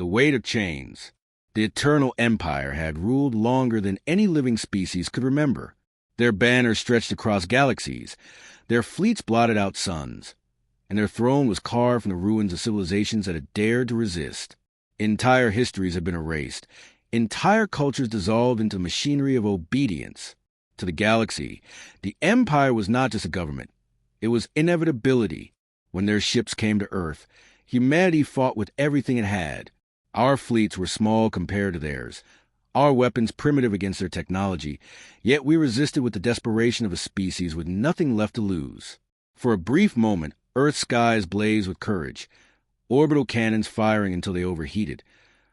The weight of chains. The Eternal Empire had ruled longer than any living species could remember. Their banners stretched across galaxies, their fleets blotted out suns, and their throne was carved from the ruins of civilizations that had dared to resist. Entire histories had been erased, entire cultures dissolved into the machinery of obedience. To the galaxy, the Empire was not just a government. It was inevitability. When their ships came to Earth, humanity fought with everything it had. Our fleets were small compared to theirs, our weapons primitive against their technology, yet we resisted with the desperation of a species with nothing left to lose. For a brief moment, Earth's skies blazed with courage, orbital cannons firing until they overheated,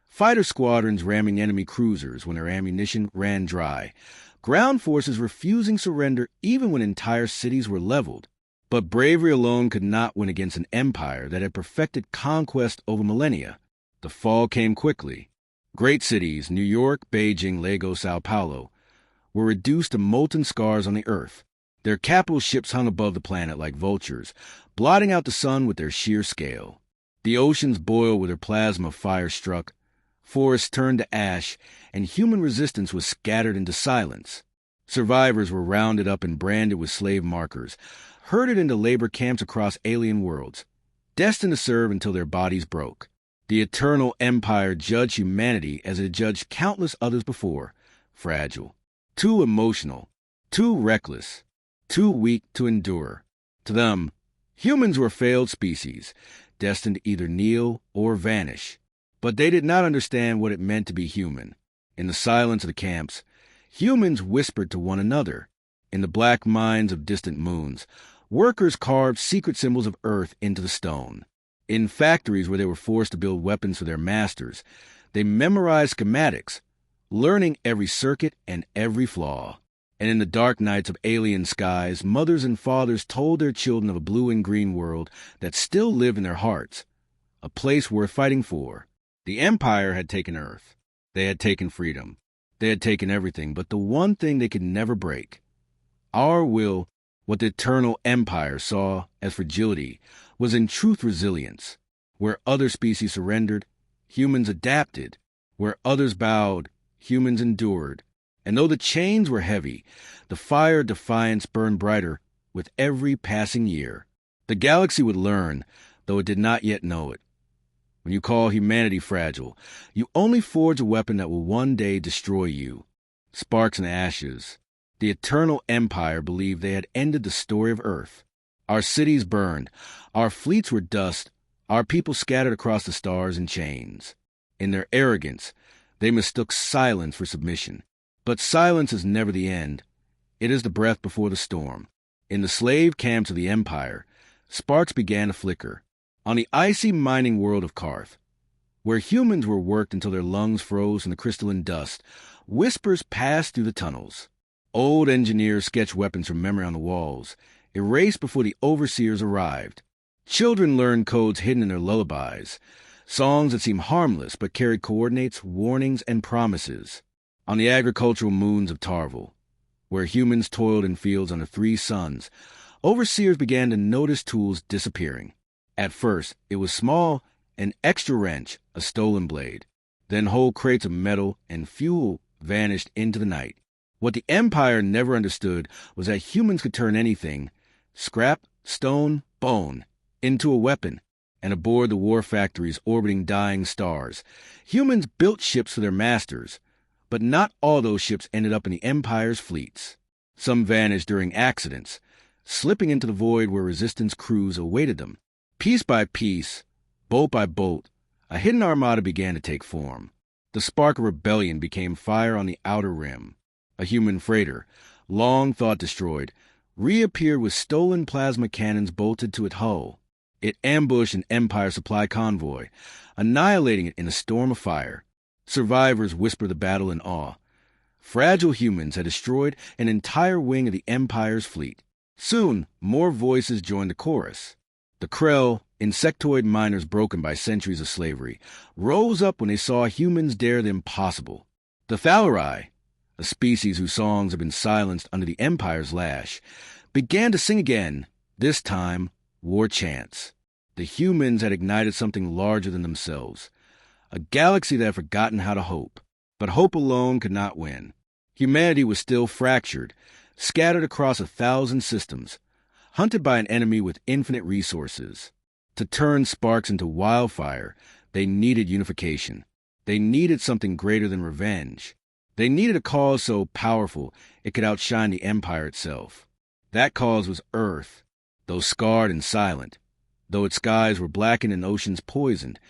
fighter squadrons ramming enemy cruisers when their ammunition ran dry, ground forces refusing surrender even when entire cities were leveled. But bravery alone could not win against an empire that had perfected conquest over millennia. The fall came quickly. Great cities, New York, Beijing, Lagos, Sao Paulo, were reduced to molten scars on the earth. Their capital ships hung above the planet like vultures, blotting out the sun with their sheer scale. The oceans boiled with their plasma fire struck, forests turned to ash, and human resistance was scattered into silence. Survivors were rounded up and branded with slave markers, herded into labor camps across alien worlds, destined to serve until their bodies broke. The Eternal Empire judged humanity as it had judged countless others before, fragile, too emotional, too reckless, too weak to endure. To them, humans were a failed species, destined to either kneel or vanish. But they did not understand what it meant to be human. In the silence of the camps, humans whispered to one another. In the black mines of distant moons, workers carved secret symbols of Earth into the stone. In factories where they were forced to build weapons for their masters, they memorized schematics, learning every circuit and every flaw. And in the dark nights of alien skies, mothers and fathers told their children of a blue and green world that still lived in their hearts, a place worth fighting for. The Empire had taken Earth. They had taken freedom. They had taken everything, but the one thing they could never break. Our will, what the Eternal Empire saw as fragility, was in truth resilience. Where other species surrendered, humans adapted. Where others bowed, humans endured. And though the chains were heavy, the fire of defiance burned brighter with every passing year. The galaxy would learn, though it did not yet know it. When you call humanity fragile, you only forge a weapon that will one day destroy you. Sparks and ashes. The Eternal Empire believed they had ended the story of Earth. Our cities burned, our fleets were dust, our people scattered across the stars in chains. In their arrogance, they mistook silence for submission. But silence is never the end. It is the breath before the storm. In the slave camps of the Empire, sparks began to flicker. On the icy mining world of Karth, where humans were worked until their lungs froze in the crystalline dust, whispers passed through the tunnels. Old engineers sketched weapons from memory on the walls, erased before the overseers arrived. Children learned codes hidden in their lullabies, songs that seemed harmless but carried coordinates, warnings, and promises. On the agricultural moons of Tarvel, where humans toiled in fields under 3 suns, overseers began to notice tools disappearing. At first, it was small, an extra wrench, a stolen blade. Then whole crates of metal and fuel vanished into the night. What the Empire never understood was that humans could turn anything, scrap, stone, bone, into a weapon. And aboard the war factories orbiting dying stars, humans built ships for their masters. But not all those ships ended up in the Empire's fleets. Some vanished during accidents, slipping into the void where Resistance crews awaited them. Piece by piece, boat by boat, a hidden armada began to take form. The spark of rebellion became fire on the outer rim. A human freighter, long thought destroyed, reappeared with stolen plasma cannons bolted to its hull. It ambushed an Empire supply convoy, annihilating it in a storm of fire. Survivors whispered the battle in awe. Fragile humans had destroyed an entire wing of the Empire's fleet. Soon, more voices joined the chorus. The Krell, insectoid miners broken by centuries of slavery, rose up when they saw humans dare the impossible. The Thalari, a species whose songs had been silenced under the Empire's lash, began to sing again, this time war chants. The humans had ignited something larger than themselves, a galaxy that had forgotten how to hope. But hope alone could not win. Humanity was still fractured, scattered across 1,000 systems, hunted by an enemy with infinite resources. To turn sparks into wildfire, they needed unification. They needed something greater than revenge. They needed a cause so powerful it could outshine the Empire itself. That cause was Earth, though scarred and silent. Though its skies were blackened and oceans poisoned,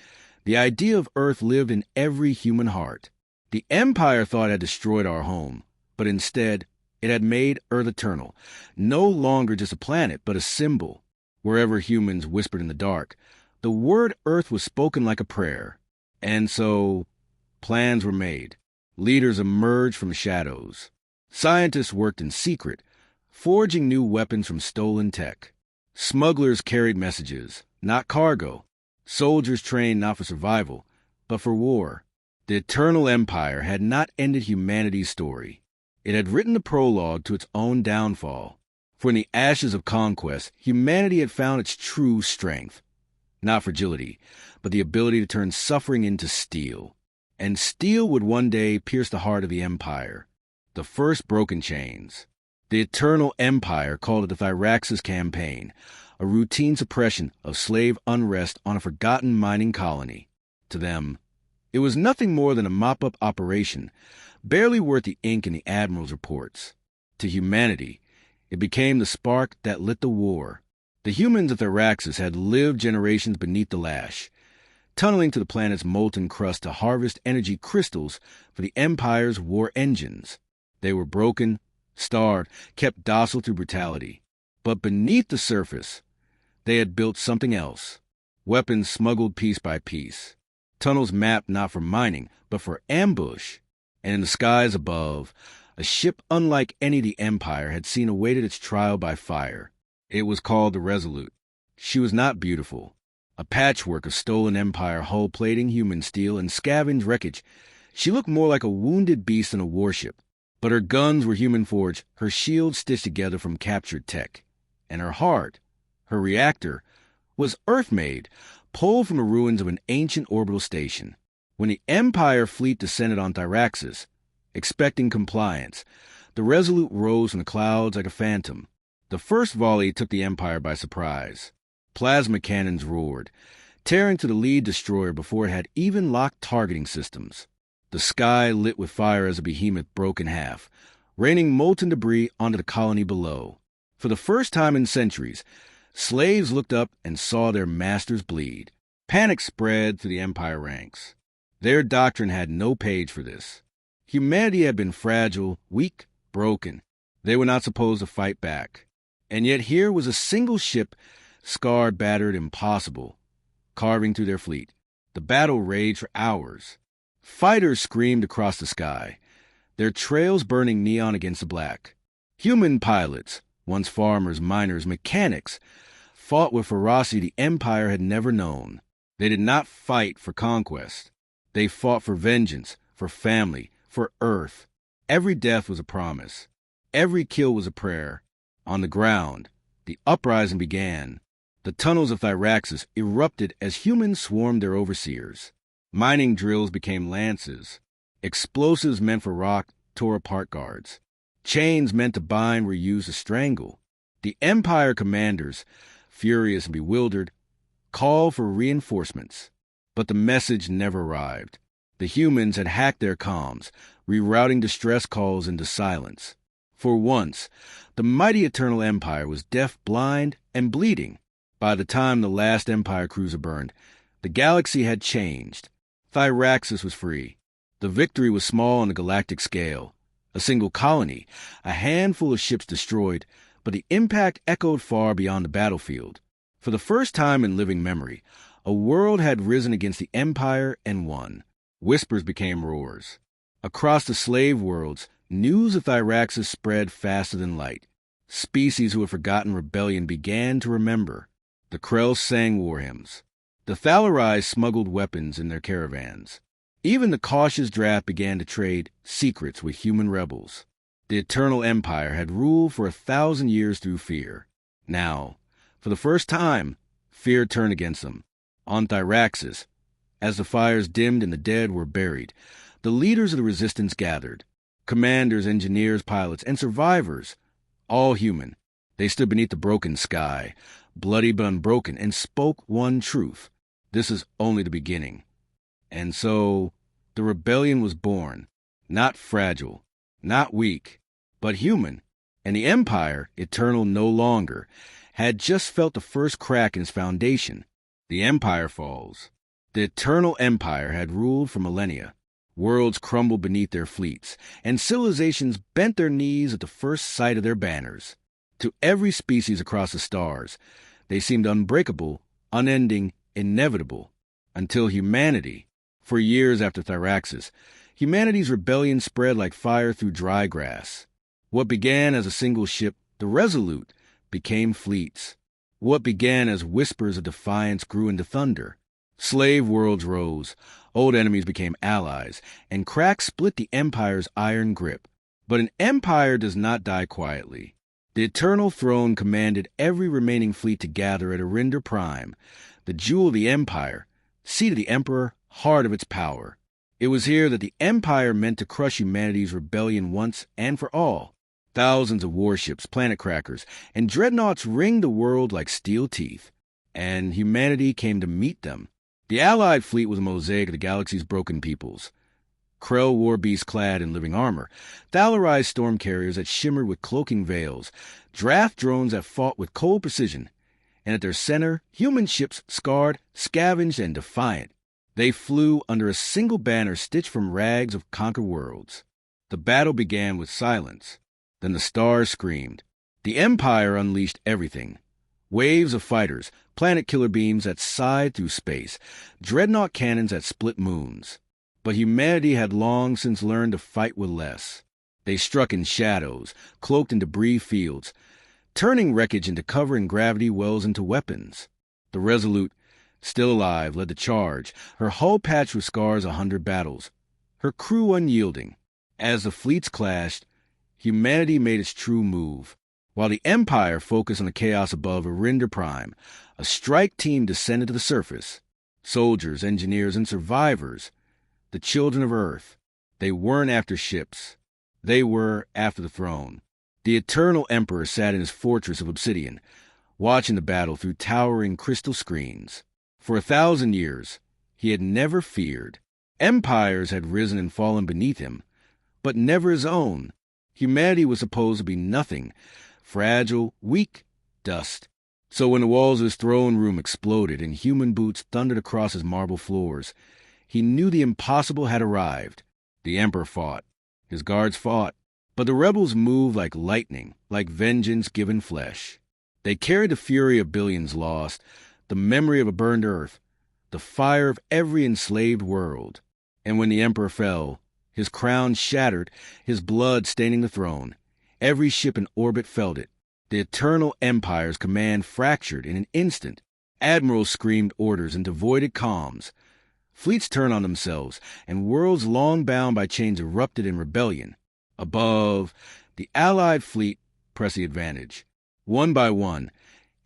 the idea of Earth lived in every human heart. The Empire thought it had destroyed our home, but instead, it had made Earth eternal, no longer just a planet, but a symbol. Wherever humans whispered in the dark, the word Earth was spoken like a prayer. And so, plans were made. Leaders emerged from the shadows. Scientists worked in secret, forging new weapons from stolen tech. Smugglers carried messages, not cargo. Soldiers trained not for survival, but for war. The Eternal Empire had not ended humanity's story. It had written the prologue to its own downfall. For in the ashes of conquest, humanity had found its true strength. Not fragility, but the ability to turn suffering into steel. And steel would one day pierce the heart of the Empire. The first broken chains. The Eternal Empire called it the Thyraxis Campaign, a routine suppression of slave unrest on a forgotten mining colony. To them, it was nothing more than a mop-up operation, barely worth the ink in the Admiral's reports. To humanity, it became the spark that lit the war. The humans of Thyraxis had lived generations beneath the lash, tunneling to the planet's molten crust to harvest energy crystals for the Empire's war engines. They were broken, starved, kept docile through brutality. But beneath the surface, they had built something else. Weapons smuggled piece by piece. Tunnels mapped not for mining, but for ambush. And in the skies above, a ship unlike any the Empire had seen awaited its trial by fire. It was called the Resolute. She was not beautiful. A patchwork of stolen Empire hull plating, human steel, and scavenged wreckage. She looked more like a wounded beast than a warship. But her guns were human-forged, her shields stitched together from captured tech. And her heart, her reactor, was Earth-made, pulled from the ruins of an ancient orbital station. When the Empire fleet descended on Thyraxis, expecting compliance, the Resolute rose from the clouds like a phantom. The first volley took the Empire by surprise. Plasma cannons roared, tearing to the lead destroyer before it had even locked targeting systems. The sky lit with fire as the behemoth broke in half, raining molten debris onto the colony below. For the first time in centuries, slaves looked up and saw their masters bleed. Panic spread through the Empire ranks. Their doctrine had no page for this. Humanity had been fragile, weak, broken. They were not supposed to fight back. And yet here was a single ship, scarred, battered, impossible, carving through their fleet. The battle raged for hours. Fighters screamed across the sky, their trails burning neon against the black. Human pilots, once farmers, miners, mechanics, fought with ferocity the Empire had never known. They did not fight for conquest. They fought for vengeance, for family, for Earth. Every death was a promise. Every kill was a prayer. On the ground, the uprising began. The tunnels of Thyraxis erupted as humans swarmed their overseers. Mining drills became lances. Explosives meant for rock tore apart guards. Chains meant to bind were used to strangle. The Empire commanders, furious and bewildered, called for reinforcements. But the message never arrived. The humans had hacked their comms, rerouting distress calls into silence. For once, the mighty Eternal Empire was deaf, blind, and bleeding. By the time the last Empire cruiser burned, the galaxy had changed. Thyraxis was free. The victory was small on the galactic scale. A single colony, a handful of ships destroyed, but the impact echoed far beyond the battlefield. For the first time in living memory, a world had risen against the Empire and won. Whispers became roars. Across the slave worlds, news of Thyraxis spread faster than light. Species who had forgotten rebellion began to remember. The Krell sang war hymns. The Thalari smuggled weapons in their caravans. Even the cautious draft began to trade secrets with human rebels. The Eternal Empire had ruled for 1,000 years through fear. Now, for the first time, fear turned against them. On Thyraxis, As the fires dimmed and the dead were buried, the leaders of the resistance gathered. Commanders, engineers, pilots, and survivors, all human. They stood beneath the broken sky, bloody but unbroken, and spoke one truth. This is only the beginning. And so, the rebellion was born. Not fragile, not weak, but human. And the Empire, eternal no longer, had just felt the first crack in its foundation. The Empire falls. The eternal Empire had ruled for millennia. Worlds crumbled beneath their fleets, and civilizations bent their knees at the first sight of their banners. To every species across the stars, they seemed unbreakable, unending, inevitable, until humanity, for years after Thyraxis, humanity's rebellion spread like fire through dry grass. What began as a single ship, the Resolute, became fleets. What began as whispers of defiance grew into thunder. Slave worlds rose, old enemies became allies, and cracks split the Empire's iron grip. But an empire does not die quietly. The Eternal Throne commanded every remaining fleet to gather at Eryndor Prime, the jewel of the Empire, seat of the Emperor, heart of its power. It was here that the Empire meant to crush humanity's rebellion once and for all. Thousands of warships, planet crackers, and dreadnoughts ringed the world like steel teeth, and humanity came to meet them. The Allied fleet was a mosaic of the galaxy's broken peoples. Krell war beasts clad in living armor, thalarized storm carriers that shimmered with cloaking veils, draft drones that fought with cold precision, and at their center, human ships scarred, scavenged, and defiant. They flew under a single banner stitched from rags of conquered worlds. The battle began with silence. Then the stars screamed. The Empire unleashed everything. Waves of fighters, planet killer beams that sighed through space, dreadnought cannons that split moons. But humanity had long since learned to fight with less. They struck in shadows, cloaked in debris fields, turning wreckage into cover and gravity wells into weapons. The Resolute, still alive, led the charge, her hull patched with scars 100 battles, her crew unyielding. As the fleets clashed, humanity made its true move. While the Empire focused on the chaos above Eryndor Prime, a strike team descended to the surface. Soldiers, engineers, and survivors, the children of Earth. They weren't after ships. They were after the throne. The eternal Emperor sat in his fortress of obsidian, watching the battle through towering crystal screens. For 1,000 years, he had never feared. Empires had risen and fallen beneath him, but never his own. Humanity was supposed to be nothing, fragile, weak, dust. So when the walls of his throne room exploded and human boots thundered across his marble floors, he knew the impossible had arrived. The Emperor fought. His guards fought. But the rebels moved like lightning, like vengeance given flesh. They carried the fury of billions lost, the memory of a burned earth, the fire of every enslaved world. And when the Emperor fell, his crown shattered, his blood staining the throne, every ship in orbit felt it. The eternal Empire's command fractured in an instant. Admirals screamed orders into voided calms. Fleets turned on themselves, and worlds long bound by chains erupted in rebellion. Above, the Allied fleet pressed the advantage. One by one,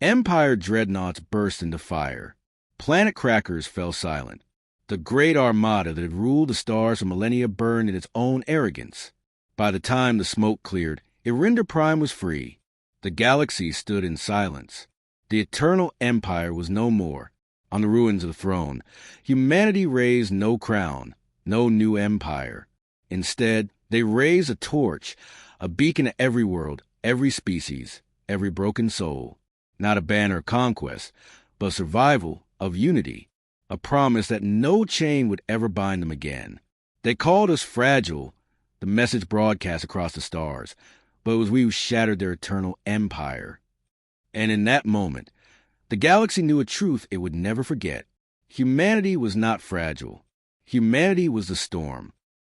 Empire dreadnoughts burst into fire. Planet crackers fell silent. The great armada that had ruled the stars for millennia burned in its own arrogance. By the time the smoke cleared, Eryndor Prime was free. The galaxy stood in silence. The eternal Empire was no more. On the ruins of the throne, humanity raised no crown, no new empire. Instead, they raised a torch, a beacon to every world, every species, every broken soul. Not a banner of conquest, but survival of unity, a promise that no chain would ever bind them again. They called us fragile, the message broadcast across the stars, but it was we who shattered their eternal empire. And in that moment, the galaxy knew a truth it would never forget. Humanity was not fragile. Humanity was the storm.